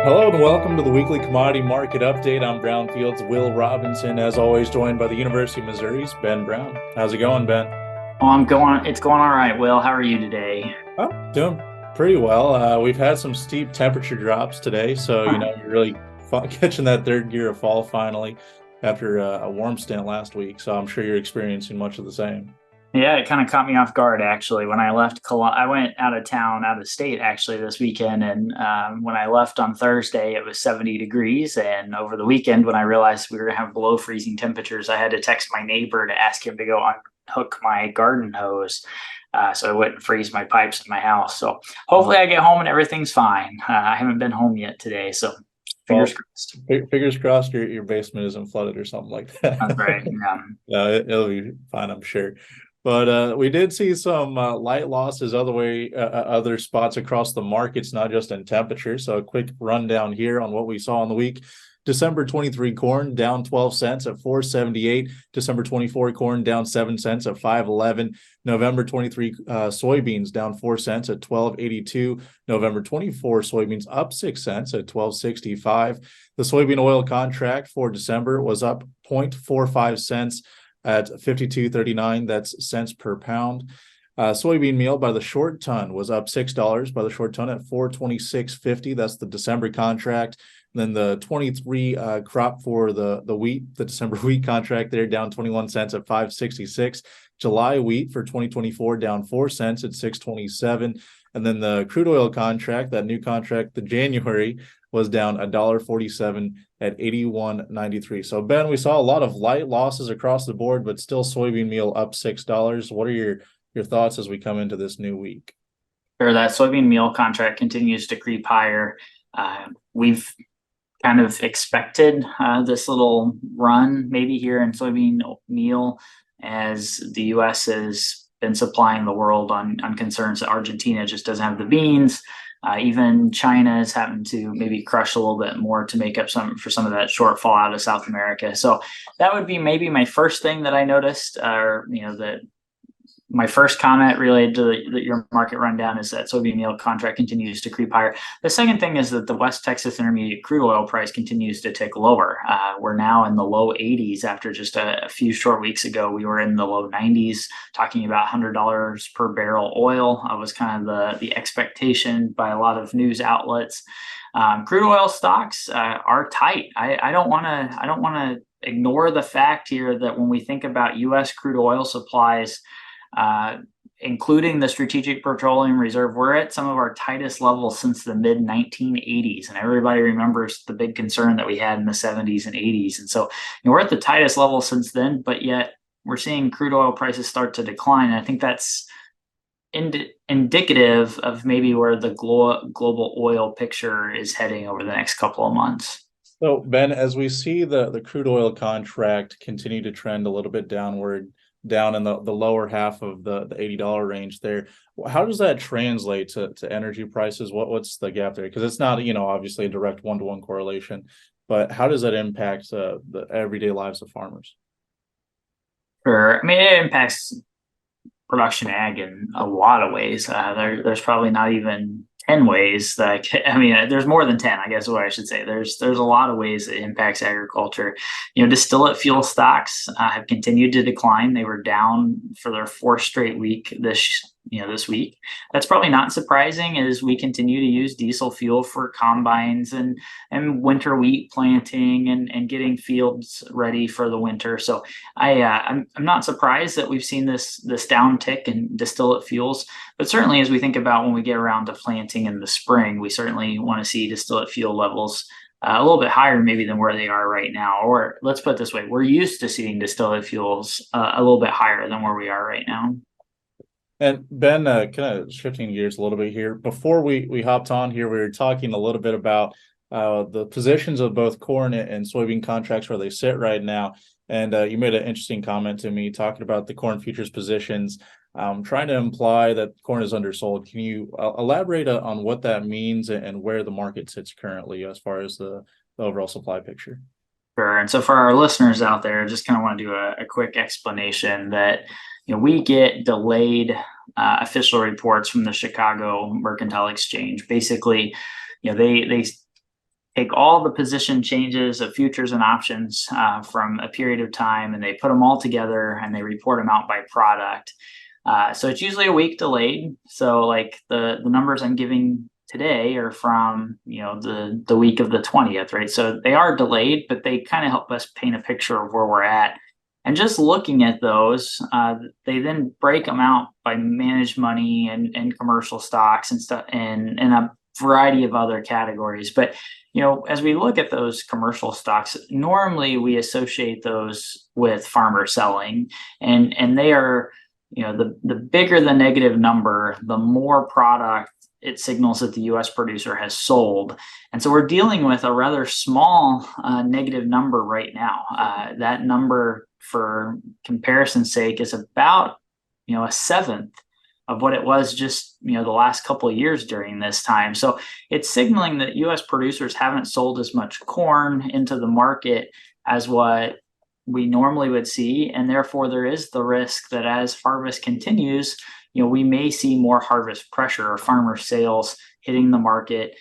Hello and welcome to the weekly commodity market update. I'm Brownfield's Will Robinson, as always, joined by the University of Missouri's Ben Brown. How's it going, Ben? Oh, it's going all right, Will. How are you today? Oh, doing pretty well. We've had some steep temperature drops today, so you're really catching that third gear of fall finally after a warm stint last week. So I'm sure you're experiencing much of the same. Yeah, it kind of caught me off guard actually. When I left I went out of town, out of state actually this weekend, and when I left on Thursday, it was 70 degrees. And over the weekend, when I realized we were gonna have below freezing temperatures, I had to text my neighbor to ask him to go unhook my garden hose, so I wouldn't freeze my pipes in my house. So hopefully, I get home and everything's fine. I haven't been home yet today, so fingers Well, crossed. fingers crossed your basement isn't flooded or something like That's that. right. Yeah. No, it'll be fine, I'm sure. But we did see some light losses other spots across the markets, not just in temperature. So a quick rundown here on what we saw in the week. December 23 corn down 12 cents at 478. December 24 corn down 7 cents at 511. November 23 soybeans down 4 cents at 1282. November 24 soybeans up 6 cents at 1265. The soybean oil contract for December was up 0.45 cents at 52.39. That's cents per pound. Soybean meal by the short ton was up $6 by the short ton at 426.50. That's the December contract. And then the 23 crop for the wheat, the December wheat contract there down 21 cents at 566. July wheat for 2024 down 4 cents at 627. And then the crude oil contract, that new contract, the January, was down $1.47 at 81.93. So Ben, we saw a lot of light losses across the board, but still soybean meal up $6. What are your thoughts as we come into this new week? Sure, that soybean meal contract continues to creep higher. We've kind of expected this little run maybe here in soybean meal as the U.S. has been supplying the world on concerns that Argentina just doesn't have the beans. Even China has happened to maybe crush a little bit more to make up some of that shortfall out of South America. So that would be maybe my first thing that I noticed, or that my first comment related to your market rundown is that soybean meal contract continues to creep higher. The second thing is that the West Texas Intermediate crude oil price continues to tick lower. We're now in the low 80s after just a few short weeks ago. We were in the low 90s, talking about $100 per barrel oil. Was kind of the expectation by a lot of news outlets. Crude oil stocks are tight. I don't want to ignore the fact here that when we think about U.S. crude oil supplies, including the Strategic Petroleum Reserve, we're at some of our tightest levels since the mid 1980s. And everybody remembers the big concern that we had in the 70s and 80s. And so we're at the tightest level since then, but yet we're seeing crude oil prices start to decline. And I think that's indicative of maybe where the global oil picture is heading over the next couple of months. So Ben, as we see the crude oil contract continue to trend a little bit downward, down in the lower half of the $80 range there, how does that translate to energy prices? What's the gap there? Because it's not, obviously a direct one-to-one correlation, but how does that impact the everyday lives of farmers? Sure. I mean, it impacts production ag in a lot of ways. There's probably not even 10 ways that I mean, there's more than 10, I guess is what I should say. There's a lot of ways it impacts agriculture. Distillate fuel stocks have continued to decline. They were down for their fourth straight week this week. That's probably not surprising as we continue to use diesel fuel for combines and winter wheat planting and getting fields ready for the winter. So I'm not surprised that we've seen this downtick in distillate fuels, but certainly as we think about when we get around to planting in the spring, we certainly want to see distillate fuel levels a little bit higher maybe than where they are right now. Or let's put it this way, we're used to seeing distillate fuels a little bit higher than where we are right now. And Ben, kind of shifting gears a little bit here. Before we hopped on here, we were talking a little bit about the positions of both corn and soybean contracts where they sit right now. And you made an interesting comment to me talking about the corn futures positions, trying to imply that corn is undersold. Can you elaborate on what that means and where the market sits currently as far as the overall supply picture? Sure. And so for our listeners out there, just kind of want to do a quick explanation that we get delayed official reports from the Chicago Mercantile Exchange. Basically, they take all the position changes of futures and options from a period of time, and they put them all together and they report them out by product. So it's usually a week delayed. So like the numbers I'm giving today are from, the week of the 20th, right? So they are delayed, but they kind of help us paint a picture of where we're at. And just looking at those, they then break them out by managed money and commercial stocks and stuff, and a variety of other categories. But as we look at those commercial stocks, normally we associate those with farmer selling, and they are, the bigger the negative number, the more product it signals that the U.S. producer has sold. And so we're dealing with a rather small negative number right now. That number, for comparison's sake, is about, a seventh of what it was just, the last couple of years during this time. So it's signaling that U.S. producers haven't sold as much corn into the market as what we normally would see. And therefore, there is the risk that as harvest continues, we may see more harvest pressure or farmer sales hitting the market,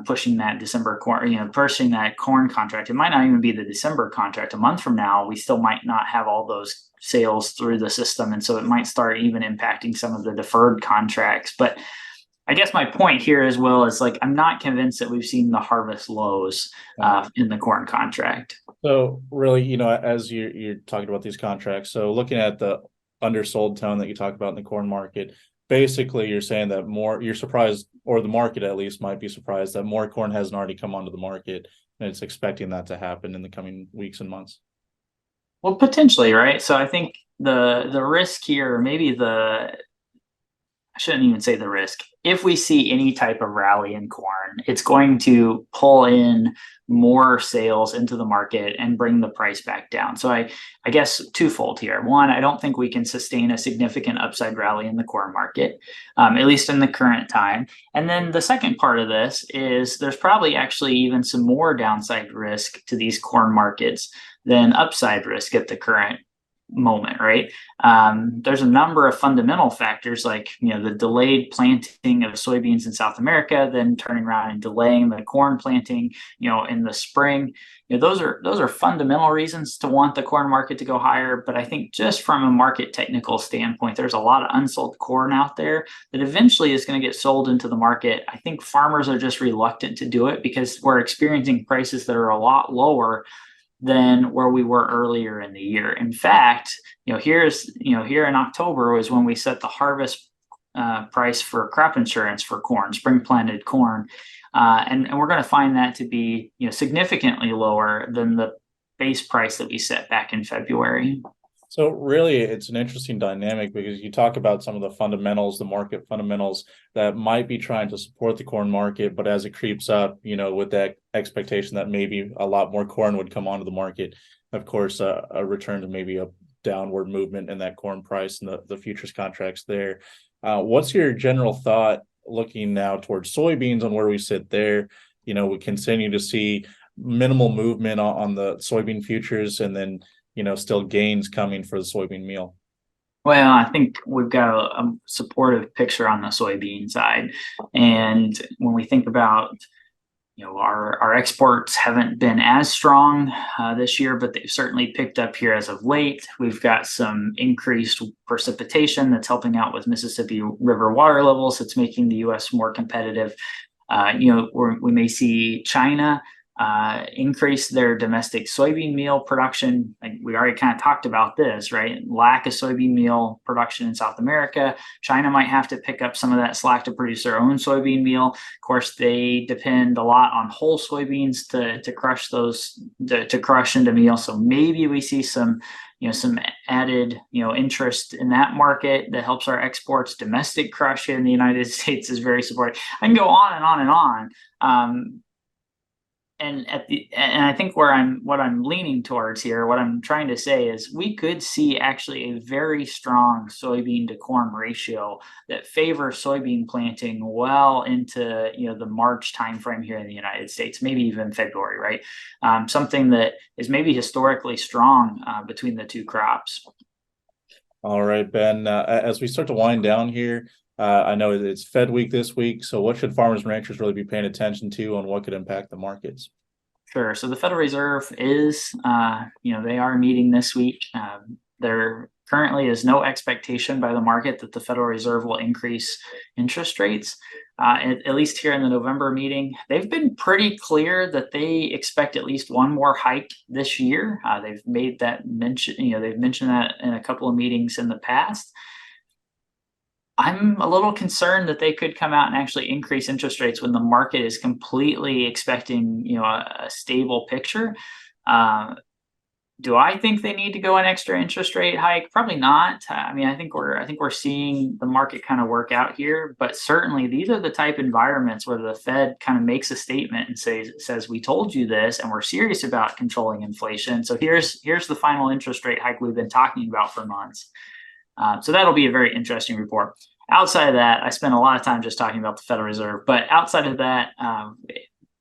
pushing that December corn, pushing that corn contract. It might not even be the December contract. A month from now, we still might not have all those sales through the system. And so it might start even impacting some of the deferred contracts. But I guess my point here as well is, like, I'm not convinced that we've seen the harvest lows in the corn contract. So really, as you're talking about these contracts, so looking at the undersold tone that you talk about in the corn market, basically you're saying that you're surprised, or the market at least might be surprised, that more corn hasn't already come onto the market, and it's expecting that to happen in the coming weeks and months. Well, potentially, right? So I think the risk here, maybe I shouldn't even say the risk. If we see any type of rally in corn, it's going to pull in more sales into the market and bring the price back down. So I guess twofold here. One, I don't think we can sustain a significant upside rally in the corn market, at least in the current time. And then the second part of this is there's probably actually even some more downside risk to these corn markets than upside risk at the current moment, right? There's a number of fundamental factors, like the delayed planting of soybeans in South America, then turning around and delaying the corn planting in the spring. Those are fundamental reasons to want the corn market to go higher. But I think just from a market technical standpoint, there's a lot of unsold corn out there that eventually is going to get sold into the market. I think farmers are just reluctant to do it because we're experiencing prices that are a lot lower than where we were earlier in the year. In fact, here in October was when we set the harvest price for crop insurance for corn, spring planted corn, and we're going to find that to be significantly lower than the base price that we set back in February. So really, it's an interesting dynamic because you talk about some of the fundamentals, the market fundamentals that might be trying to support the corn market, but as it creeps up, with that expectation that maybe a lot more corn would come onto the market, of course, a return to maybe a downward movement in that corn price and the futures contracts there. What's your general thought looking now towards soybeans on where we sit there? We continue to see minimal movement on the soybean futures, and then still gains coming for the soybean meal. Well, I think we've got a supportive picture on the soybean side. And when we think about, our exports haven't been as strong this year, but they've certainly picked up here as of late. We've got some increased precipitation that's helping out with Mississippi River water levels. It's making the U.S. more competitive. We may see China increase their domestic soybean meal production. Like we already kind of talked about this, right? Lack of soybean meal production in South America. China might have to pick up some of that slack to produce their own soybean meal. Of course, they depend a lot on whole soybeans to crush those, to crush into meal. So maybe we see some added, interest in that market that helps our exports. Domestic crush in the United States is very supportive. I can go on and on and on. And I think what I'm leaning towards here, what I'm trying to say is we could see actually a very strong soybean to corn ratio that favors soybean planting well into the March timeframe here in the United States, maybe even February, right? Something that is maybe historically strong between the two crops. All right, Ben. As we start to wind down here, I know it's Fed week this week, so what should farmers and ranchers really be paying attention to on what could impact the markets? Sure. So the Federal Reserve is, they are meeting this week. There currently is no expectation by the market that the Federal Reserve will increase interest rates. At least here in the November meeting, they've been pretty clear that they expect at least one more hike this year. They've made that mention, they've mentioned that in a couple of meetings in the past. I'm a little concerned that they could come out and actually increase interest rates when the market is completely expecting, a stable picture. Do I think they need to go an extra interest rate hike? Probably not. I think we're seeing the market kind of work out here, but certainly these are the type environments where the Fed kind of makes a statement and says we told you this, and we're serious about controlling inflation. So here's the final interest rate hike we've been talking about for months. So that'll be a very interesting report. Outside of that, I spent a lot of time just talking about the Federal Reserve, but outside of that,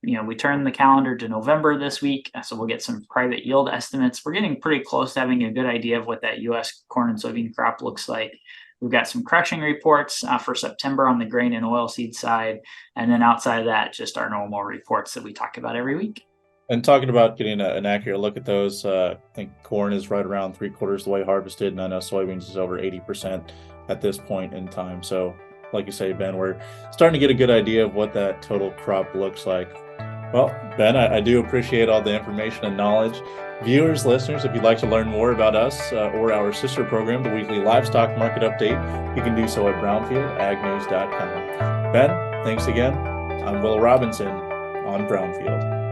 we turn the calendar to November this week, so we'll get some private yield estimates. We're getting pretty close to having a good idea of what that U.S. corn and soybean crop looks like. We've got some crushing reports for September on the grain and oilseed side, and then outside of that, just our normal reports that we talk about every week. And talking about getting an accurate look at those, I think corn is right around 3/4 the way harvested, and I know soybeans is over 80% at this point in time. So, like you say, Ben, we're starting to get a good idea of what that total crop looks like. Well, Ben, I do appreciate all the information and knowledge. Viewers, listeners, if you'd like to learn more about us or our sister program, the Weekly Livestock Market Update, you can do so at brownfieldagnews.com. Ben, thanks again. I'm Will Robinson on Brownfield.